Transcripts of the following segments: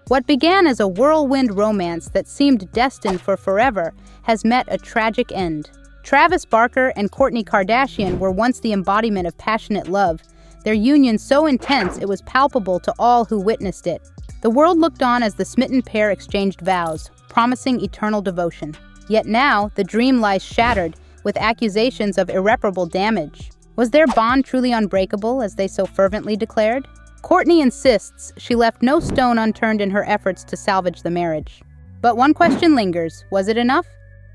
What began as a whirlwind romance that seemed destined for forever has met a tragic end. Travis Barker and Kourtney Kardashian were once the embodiment of passionate love, their union so intense it was palpable to all who witnessed it. The world looked on as the smitten pair exchanged vows, promising eternal devotion. Yet now, the dream lies shattered, with accusations of irreparable damage. Was their bond truly unbreakable, as they so fervently declared? Courtney insists she left no stone unturned in her efforts to salvage the marriage. But one question lingers: was it enough?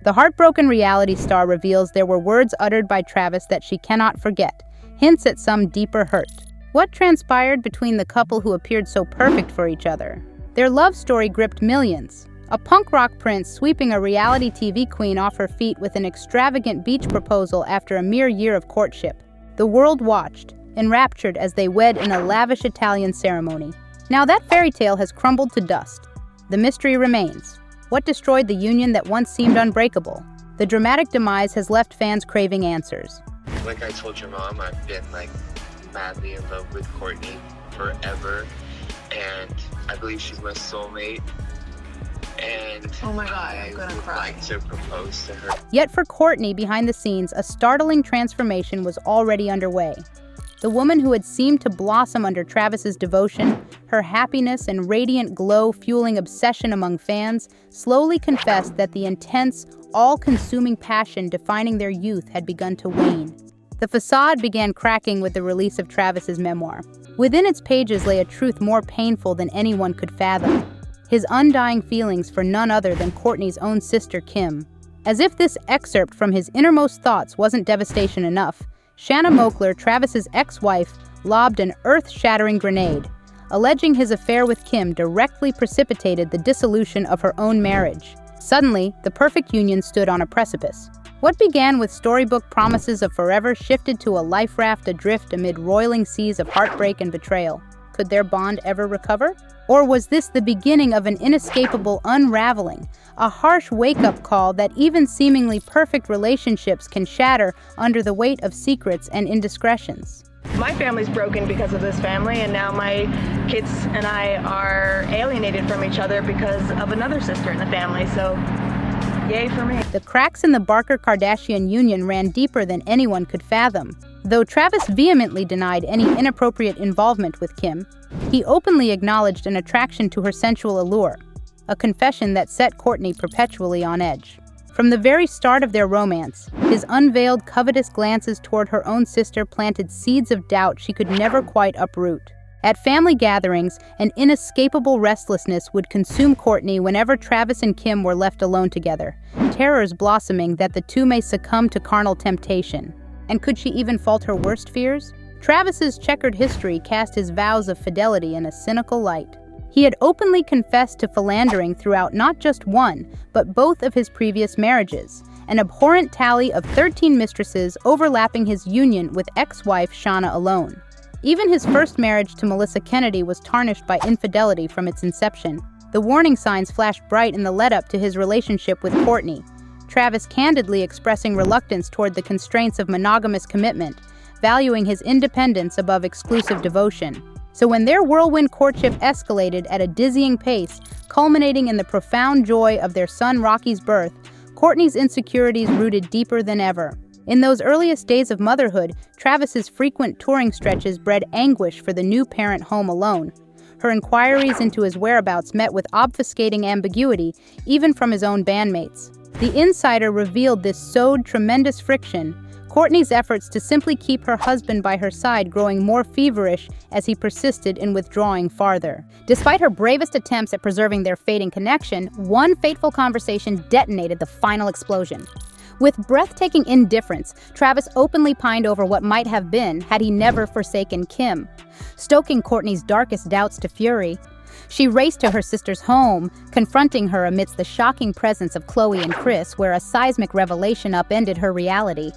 The heartbroken reality star reveals there were words uttered by Travis that she cannot forget, hints at some deeper hurt. What transpired between the couple who appeared so perfect for each other? Their love story gripped millions. A punk rock prince sweeping a reality TV queen off her feet with an extravagant beach proposal after a mere year of courtship. The world watched, enraptured as they wed in a lavish Italian ceremony. Now that fairy tale has crumbled to dust. The mystery remains. What destroyed the union that once seemed unbreakable? The dramatic demise has left fans craving answers. Like I told your mom, I've been madly in love with Courtney forever, and I believe she's my soulmate. And oh my God, I'm gonna cry. Like to propose to her. Yet for Courtney, behind the scenes, a startling transformation was already underway. The woman who had seemed to blossom under Travis's devotion, her happiness and radiant glow fueling obsession among fans, slowly confessed that the intense, all-consuming passion defining their youth had begun to wane. The facade began cracking with the release of Travis's memoir. Within its pages lay a truth more painful than anyone could fathom: his undying feelings for none other than Courtney's own sister, Kim. As if this excerpt from his innermost thoughts wasn't devastation enough, Shanna Moakler, Travis's ex-wife, lobbed an earth-shattering grenade, alleging his affair with Kim directly precipitated the dissolution of her own marriage. Suddenly, the perfect union stood on a precipice. What began with storybook promises of forever shifted to a life raft adrift amid roiling seas of heartbreak and betrayal. Could their bond ever recover? Or was this the beginning of an inescapable unraveling, a harsh wake-up call that even seemingly perfect relationships can shatter under the weight of secrets and indiscretions? My family's broken because of this family, and now my kids and I are alienated from each other because of another sister in the family, so yay for me. The cracks in the Barker Kardashian union ran deeper than anyone could fathom. Though Travis vehemently denied any inappropriate involvement with Kim, he openly acknowledged an attraction to her sensual allure, a confession that set Courtney perpetually on edge. From the very start of their romance, his unveiled covetous glances toward her own sister planted seeds of doubt she could never quite uproot. At family gatherings, an inescapable restlessness would consume Courtney whenever Travis and Kim were left alone together, terrors blossoming that the two may succumb to carnal temptation. And could she even fault her worst fears? Travis's checkered history cast his vows of fidelity in a cynical light. He had openly confessed to philandering throughout not just one, but both of his previous marriages, an abhorrent tally of 13 mistresses overlapping his union with ex-wife Shanna alone. Even his first marriage to Melissa Kennedy was tarnished by infidelity from its inception. The warning signs flashed bright in the lead-up to his relationship with Courtney, Travis candidly expressing reluctance toward the constraints of monogamous commitment, valuing his independence above exclusive devotion. So when their whirlwind courtship escalated at a dizzying pace, culminating in the profound joy of their son Rocky's birth, Courtney's insecurities rooted deeper than ever. In those earliest days of motherhood, Travis's frequent touring stretches bred anguish for the new parent home alone. Her inquiries into his whereabouts met with obfuscating ambiguity, even from his own bandmates. The insider revealed this sowed tremendous friction, Courtney's efforts to simply keep her husband by her side growing more feverish as he persisted in withdrawing farther. Despite her bravest attempts at preserving their fading connection, one fateful conversation detonated the final explosion. With breathtaking indifference, Travis openly pined over what might have been had he never forsaken Kim. Stoking Courtney's darkest doubts to fury, she raced to her sister's home, confronting her amidst the shocking presence of Khloe and Kris, where a seismic revelation upended her reality.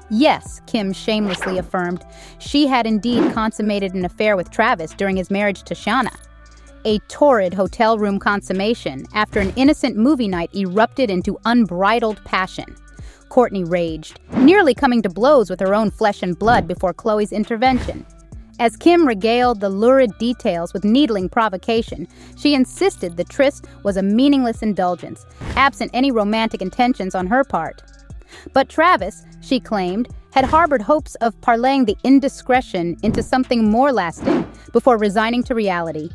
Yes, Kim shamelessly affirmed, she had indeed consummated an affair with Travis during his marriage to Shanna. A torrid hotel room consummation after an innocent movie night erupted into unbridled passion. Courtney raged, nearly coming to blows with her own flesh and blood before Khloe's intervention. As Kim regaled the lurid details with needling provocation, she insisted the tryst was a meaningless indulgence, absent any romantic intentions on her part. But Travis, she claimed, had harbored hopes of parlaying the indiscretion into something more lasting before resigning to reality.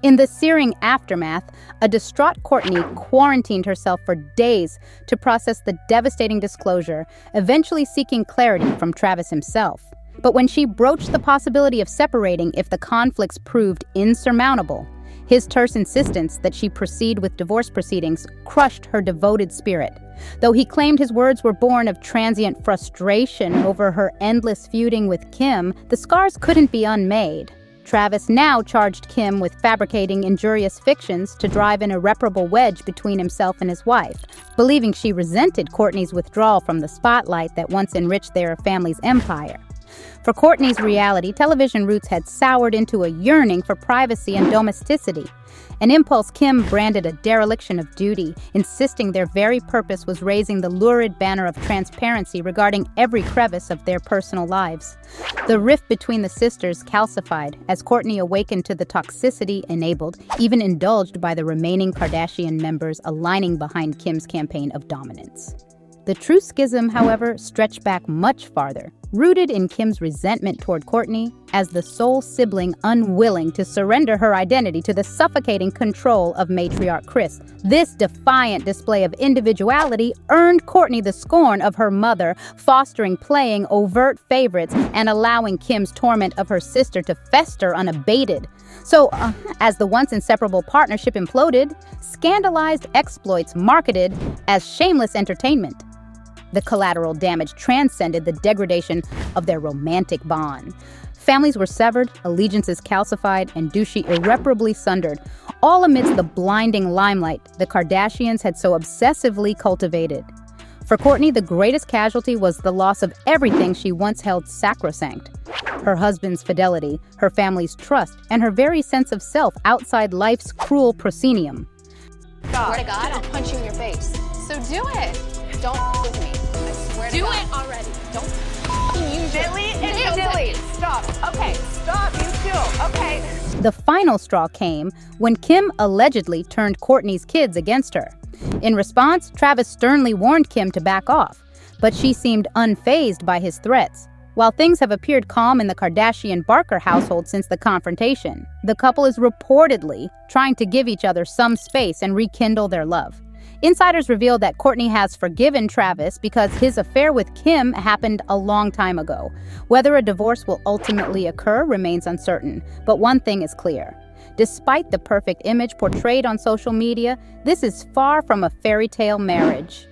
In the searing aftermath, a distraught Courtney quarantined herself for days to process the devastating disclosure, eventually seeking clarity from Travis himself. But when she broached the possibility of separating if the conflicts proved insurmountable, his terse insistence that she proceed with divorce proceedings crushed her devoted spirit. Though he claimed his words were born of transient frustration over her endless feuding with Kim, the scars couldn't be unmade. Travis now charged Kim with fabricating injurious fictions to drive an irreparable wedge between himself and his wife, believing she resented Courtney's withdrawal from the spotlight that once enriched their family's empire. For Courtney's reality, television roots had soured into a yearning for privacy and domesticity, an impulse Kim branded a dereliction of duty, insisting their very purpose was raising the lurid banner of transparency regarding every crevice of their personal lives. The rift between the sisters calcified as Courtney awakened to the toxicity enabled, even indulged by the remaining Kardashian members aligning behind Kim's campaign of dominance. The true schism, however, stretched back much farther, rooted in Kim's resentment toward Courtney as the sole sibling unwilling to surrender her identity to the suffocating control of matriarch Kris. This defiant display of individuality earned Courtney the scorn of her mother, fostering playing overt favorites and allowing Kim's torment of her sister to fester unabated. So, as the once inseparable partnership imploded, scandalized exploits marketed as shameless entertainment. The collateral damage transcended the degradation of their romantic bond. Families were severed, allegiances calcified, and douchey irreparably sundered, all amidst the blinding limelight the Kardashians had so obsessively cultivated. For Courtney, the greatest casualty was the loss of everything she once held sacrosanct. Her husband's fidelity, her family's trust, and her very sense of self outside life's cruel proscenium. Swear to God, I'll punch you in your face. So do it. Don't with me. I swear to God. Do it already. Don't use it. Dilly and dilly. Stop. Okay, stop. You too. Okay. The final straw came when Kim allegedly turned Courtney's kids against her. In response, Travis sternly warned Kim to back off, but she seemed unfazed by his threats. While things have appeared calm in the Kardashian-Barker household since the confrontation, the couple is reportedly trying to give each other some space and rekindle their love. Insiders reveal that Courtney has forgiven Travis because his affair with Kim happened a long time ago. Whether a divorce will ultimately occur remains uncertain, but one thing is clear. Despite the perfect image portrayed on social media, this is far from a fairy tale marriage.